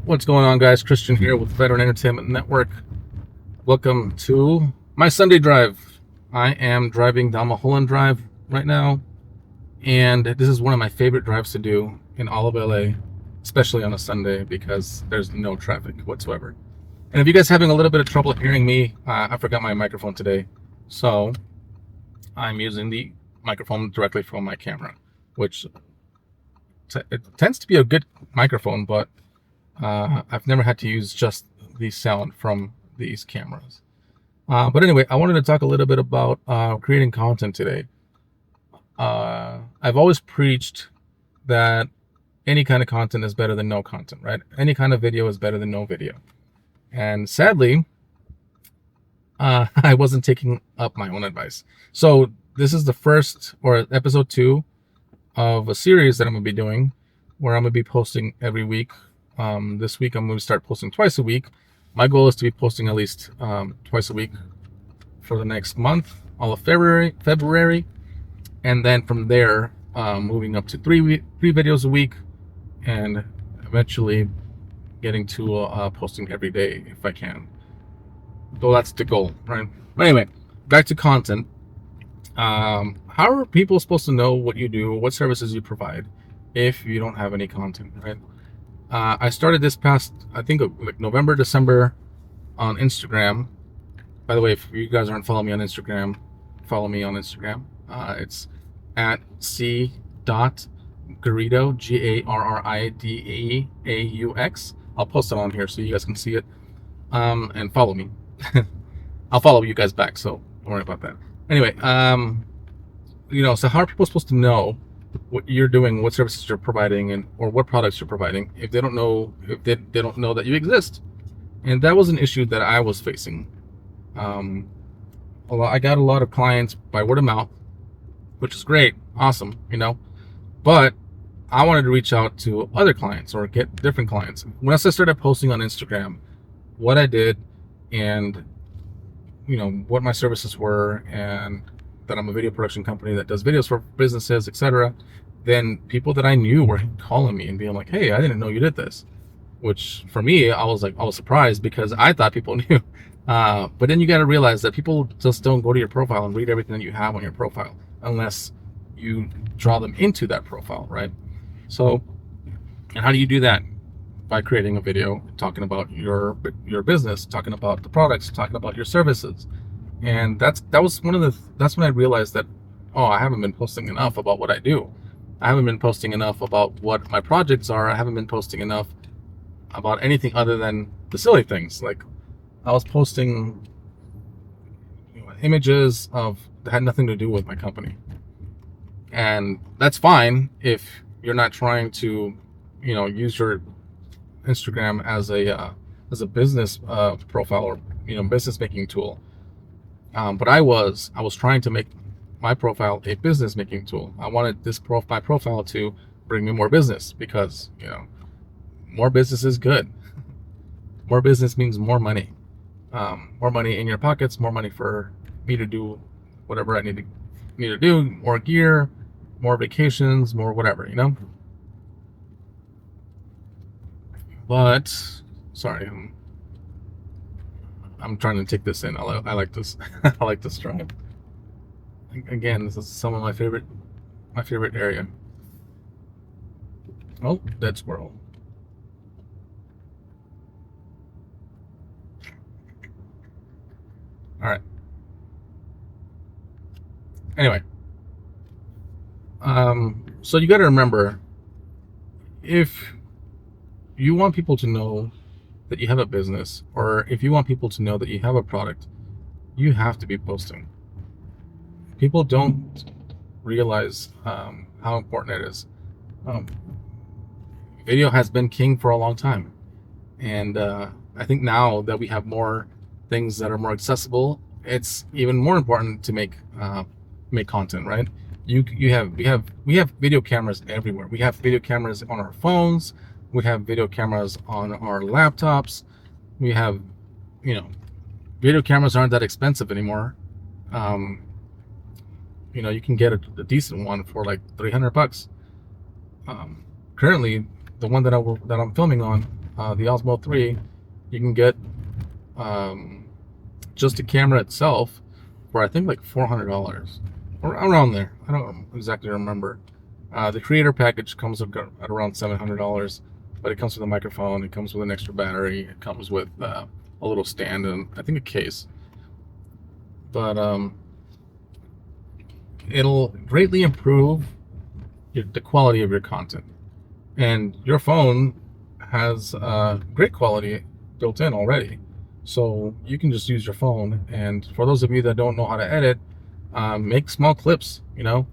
What's going on, guys? Christian here with Veteran Entertainment Network. Welcome to my Sunday drive. I am driving down Mulholland Drive right now, and this is one of my favorite drives to do in all of LA, especially on a Sunday because there's no traffic whatsoever. And if you guys are having a little bit of trouble hearing me, I forgot my microphone today, so I'm using the microphone directly from my camera, which it tends to be a good microphone, but I've never had to use just the sound from these cameras. But anyway, I wanted to talk a little bit about creating content today. I've always preached that any kind of content is better than no content, right? Any kind of video is better than no video. And sadly, I wasn't taking up my own advice. So this is the first, or episode 2 of a series that I'm going to be doing, where I'm going to be posting every week. This week I'm going to start posting twice a week. My goal is to be posting at least twice a week for the next month, all of February, and then from there moving up to three videos a week, and eventually getting to posting every day if I can. So that's the goal, right? But anyway, back to content. How are people supposed to know what you do, what services you provide, if you don't have any content, right? I started this past, I think, like November, December on Instagram. By the way, if you guys aren't following me on Instagram, follow me on Instagram. It's at c.garrido, Garrideaux. I'll post it on here so you guys can see it, and follow me. I'll follow you guys back, so don't worry about that. Anyway, so how are people supposed to know what you're doing, what services you're providing, and or what products you're providing if they don't know they don't know that you exist? And that was an issue that I was facing. I got a lot of clients by word of mouth, which is great, awesome, but I wanted to reach out to other clients or get different clients. Once I started posting on Instagram what I did and what my services were, and that I'm a video production company that does videos for businesses, etc., then people that I knew were calling me and being like, "Hey, I didn't know you did this," which for me, I was surprised because I thought people knew. But then you got to realize that people just don't go to your profile and read everything that you have on your profile unless you draw them into that profile, right? So, and how do you do that? By creating a video talking about your business, talking about the products, talking about your services. And that's when I realized that, I haven't been posting enough about what I do. I haven't been posting enough about what my projects are. I haven't been posting enough about anything other than the silly things. Like I was posting images that had nothing to do with my company. And that's fine if you're not trying to, use your Instagram as a business profile or business making tool. But I was trying to make my profile a business making tool. I wanted my profile to bring me more business because more business is good. More business means more money. More money in your pockets. More money for me to do whatever I need to do. More gear, more vacations, more whatever. But sorry, I'm trying to take this in. I like this. I like this drive. Again, this is some of my favorite area. Oh, dead squirrel. All right. Anyway, so you got to remember, if you want people to know that you have a business, or if you want people to know that you have a product, you have to be posting. People don't realize how important it is. Video has been king for a long time, and I think now that we have more things that are more accessible, it's even more important to make content, right? We have video cameras everywhere. We have video cameras on our phones. We have video cameras on our laptops. We have, video cameras aren't that expensive anymore. You can get a decent one for like $300. Currently, the one that I'm filming on the Osmo 3, you can get just the camera itself for I think like $400 or around there. I don't exactly remember. The creator package comes at around $700, but it comes with a microphone, it comes with an extra battery, it comes with a little stand, and I think a case. But it'll greatly improve the quality of your content. And your phone has great quality built in already. So you can just use your phone. And for those of you that don't know how to edit, make small clips, you know.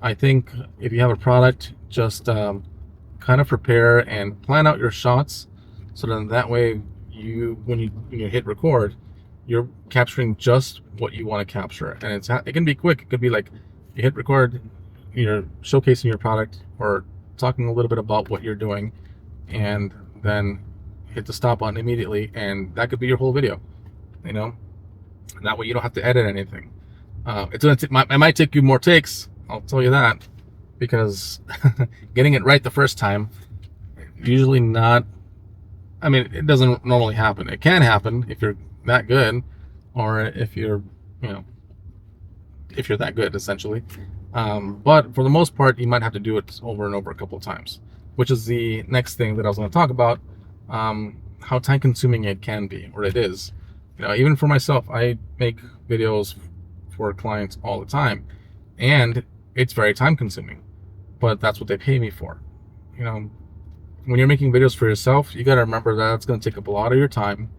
I think if you have a product, just kind of prepare and plan out your shots, so then that way when you hit record, you're capturing just what you want to capture. And it can be quick. It could be like you hit record, you're showcasing your product or talking a little bit about what you're doing, and then hit the stop button immediately, and that could be your whole video, you know. And that way you don't have to edit anything. It might take you more takes, I'll tell you that, because getting it right the first time, usually not. I mean, it doesn't normally happen. It can happen if you're that good, or if you're that good, essentially. But for the most part, you might have to do it over and over a couple of times, which is the next thing that I was going to talk about. How time consuming it can be, or it is. Even for myself, I make videos for clients all the time, and it's very time consuming, but that's what they pay me for. When you're making videos for yourself, you got to remember that it's going to take up a lot of your time,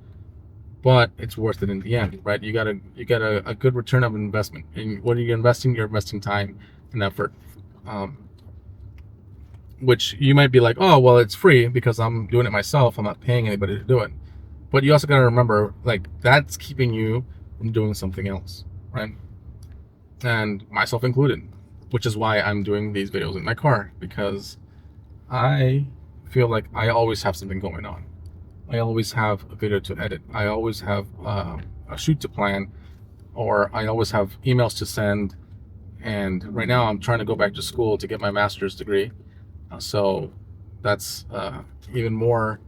but it's worth it in the end, right? You got a good return of investment. And what are you investing? You're investing time and effort, which you might be like, oh, well, it's free because I'm doing it myself. I'm not paying anybody to do it. But you also got to remember, like, that's keeping you from doing something else, right? And myself included, which is why I'm doing these videos in my car, because I feel like I always have something going on. I always have a video to edit. I always have a shoot to plan, or I always have emails to send. And right now I'm trying to go back to school to get my master's degree. So that's even more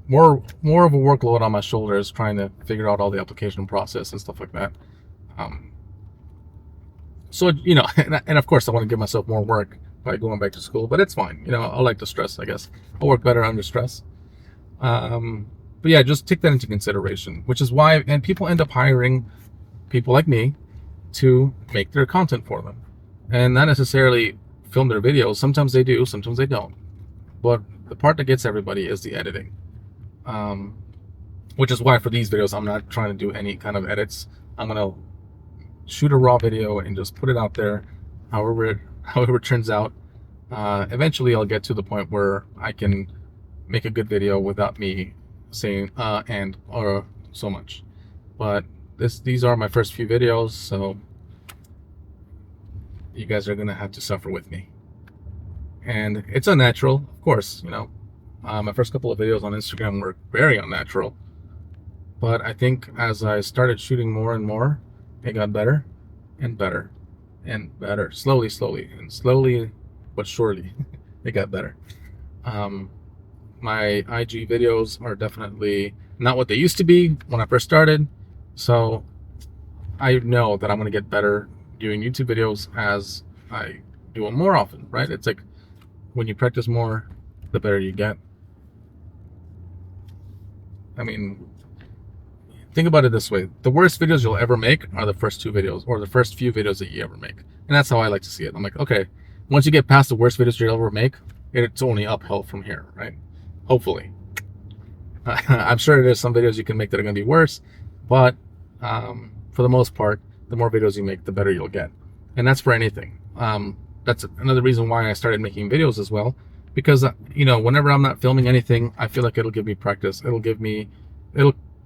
of a workload on my shoulders, trying to figure out all the application process and stuff like that. So, and of course I want to give myself more work by going back to school, but it's fine. I like the stress, I guess. I'll work better under stress. But yeah, just take that into consideration, which is why, and people end up hiring people like me to make their content for them, and not necessarily film their videos. Sometimes they do, sometimes they don't. But the part that gets everybody is the editing. Which is why for these videos, I'm not trying to do any kind of edits. I'm going to shoot a raw video and just put it out there, however it turns out. Eventually I'll get to the point where I can make a good video without me saying and or so much. But these are my first few videos, so you guys are gonna have to suffer with me. And it's unnatural, of course. My first couple of videos on Instagram were very unnatural, but I think as I started shooting more and more, it got better and better and better, slowly but surely. It got better. My IG videos are definitely not what they used to be when I first started, so I know that I'm going to get better doing YouTube videos as I do them more often, right? It's like when you practice more, the better you get. I mean, think about it this way. The worst videos you'll ever make are the first two videos, or the first few videos that you ever make. And that's how I like to see it. I'm like, okay, once you get past the worst videos you'll ever make, it's only uphill from here, right? Hopefully. I'm sure there's some videos you can make that are going to be worse, but for the most part, the more videos you make, the better you'll get. And that's for anything. That's another reason why I started making videos as well, because whenever I'm not filming anything, I feel like it'll give me practice. It'll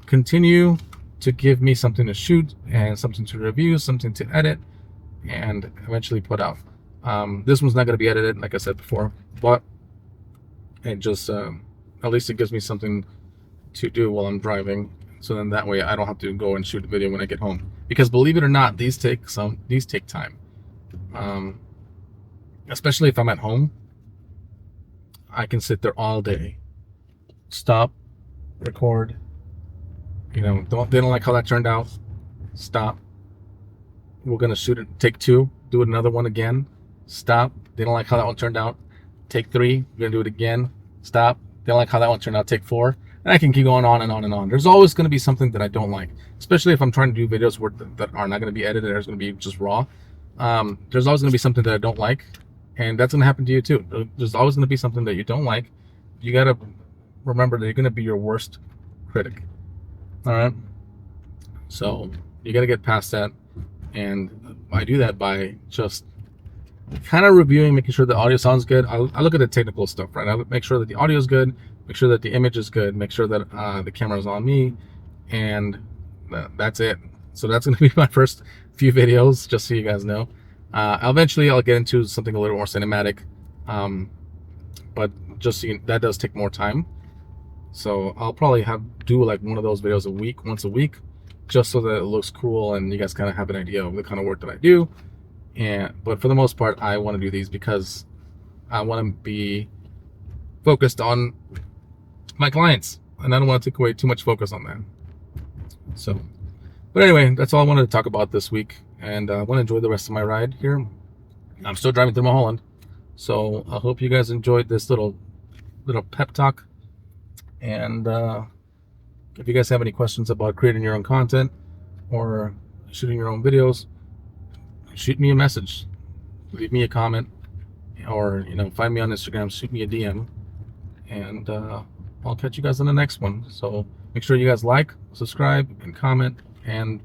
continue to give me something to shoot and something to review, something to edit, and eventually put out. This one's not going to be edited, like I said before, but it just at least it gives me something to do while I'm driving, so then that way I don't have to go and shoot a video when I get home. Because believe it or not, these take time. Especially if I'm at home, I can sit there all day stop, record. You know, they don't like how that turned out. Stop. We're gonna shoot it. Take 2. Do another one again. Stop. They don't like how that one turned out. Take 3. We're gonna do it again. Stop. They don't like how that one turned out. Take 4. And I can keep going on and on and on. There's always gonna be something that I don't like, especially if I'm trying to do videos that are not gonna be edited. There's gonna be just raw. There's always gonna be something that I don't like, and that's gonna happen to you too. There's always gonna be something that you don't like. You gotta remember that you're gonna be your worst critic. All right. So you gotta get past that, and I do that by just kind of reviewing, making sure the audio sounds good. I look at the technical stuff, right? I make sure that the audio is good, make sure that the image is good, make sure that the camera is on me, and that's it. So that's going to be my first few videos, just so you guys know. Eventually, I'll get into something a little more cinematic, but just so that does take more time. So I'll probably do like one of those videos once a week, just so that it looks cool and you guys kind of have an idea of the kind of work that I do. But for the most part, I want to do these because I want to be focused on my clients, and I don't want to take away too much focus on that. So, but anyway, that's all I wanted to talk about this week, and I want to enjoy the rest of my ride here. I'm still driving through Mulholland, so I hope you guys enjoyed this little pep talk. And if you guys have any questions about creating your own content or shooting your own videos, shoot me a message, leave me a comment, or find me on Instagram, shoot me a DM, and I'll catch you guys on the next one. So make sure you guys like, subscribe, and comment, and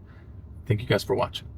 thank you guys for watching.